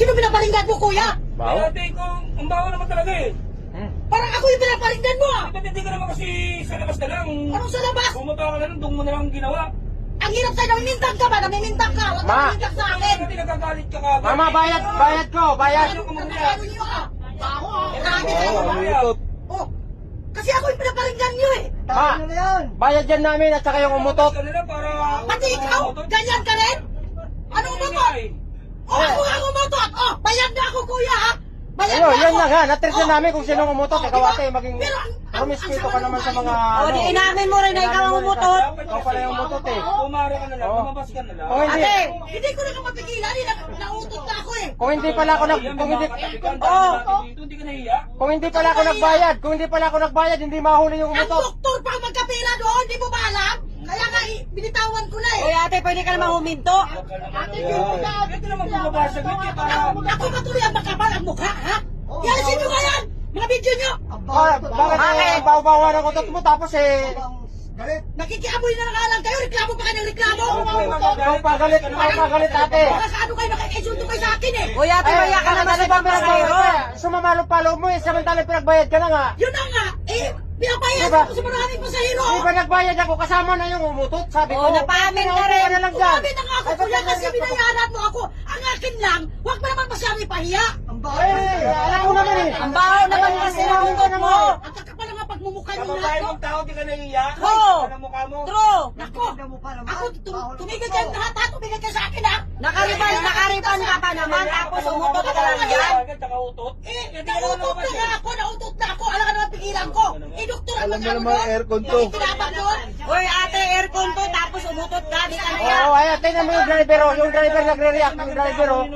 Sino pinaparinggan mo, kuya? Baho? Ate ko, ang baho naman talaga eh. Parang ako yung pinaparinggan mo, ah. Ba't hindi ka naman kasi sa labas na lang? Anong sa labas? Pumunta ka na lang, doon mo na lang ginawa. Ang hirap sa'yo, namimintang ka ba? Namimintang ka. Huwag ka Ma. namimintang sa akin. Hindi nagagalit ka kagad. Mama, bayad ko, bayad. Ano niyo, ah? Baho, ah. Grabe Oo, kayo, ah. umutot. Oh, kasi ako yung pinaparinggan niyo, eh. Ma, bayad yan namin at saka yung umutot. Ka na lang para... Pati ikaw, ganyan ka rin? Ano umutot? Oh, ako nga umutot. Oh, bayad na ako, kuya, ha? Bayad Ayun, na yan ako. na nga, natres na namin kung sinong umutot. Ikaw diba? ate, maging Pero ang promiscuito ka sama naman ng sa mga ugali. O, di inamin mo rin na ikaw ang umutot. Ikaw pala yung umutot eh. Pumara ka na lang, Oo. lumabas ka na lang. Kung hindi, Ate, Hindi ko na mapigilan, nautot na ako, eh. kung hindi pala ako Hindi ka nahiya. kung hindi pala ako nagbayad, hindi mahuli yung Ang umutot. doktor pa ang magkapira doon, di mo ba alam? Kaya nga, binitawan ko na, eh. Uy, ate, pwede ka namang huminto. Ate, binitawan. Ito naman bumaba sa gitna para... Ako patuloy ang makapal ang mukha, ha? Yalisin nyo nga yan! Mga video nyo! Bakit bawa-bawa ng utot mo tapos eh, Nakikiamoy na lang kayo, reklamo pa kayo ng reklamo! ikaw pagalit ate. Baka sa ano kayo, nakikaisunto kayo sa akin, eh! Uy, ate, maya ka naman ano sa ba pinagbayad pasahero. ka? Sumamalo-palo mo eh, samantalang pinagbayad ka na nga. Yun na nga, eh, pinabayad Diba? ako sa maraming pasahero! Di ba nagbayad ako kasama na yung umutot? Sabi ko, Oo, napaamin ka rin. na lang dyan. Umamin na nga ako, Ay, ba't kuya, kasi nagbayad ako? binayaran mo ako! Ang akin lang, huwag mo naman masyadong ipahiya! Eh, alam ko naman eh. Ang baho naman kasi ng umutot mo. Ang kakapal nga pagmumukha Sa nyo babae lahat, no? mong tao, di ka nahiya. Oo. Sa mukha mo. True. Nako, ako, tumigil kayo lahat, ha? Tumigil kayo sa akin, ha? Nakaripan ka pa naman, tapos umutot ka lang yan. Agad, tsaka utot. Eh, nautot na nga ako, nautot na ako. Alam ka naman pigilan ko. Eh, doktor ang mag-ano doon. aircon to. Kinabang doon. Uy, ate, aircon to, tapos umutot ka, di ka na yan. Oo, ayan, tingnan mo yung driver, oh. Yung driver nagre-react, yung driver, oh.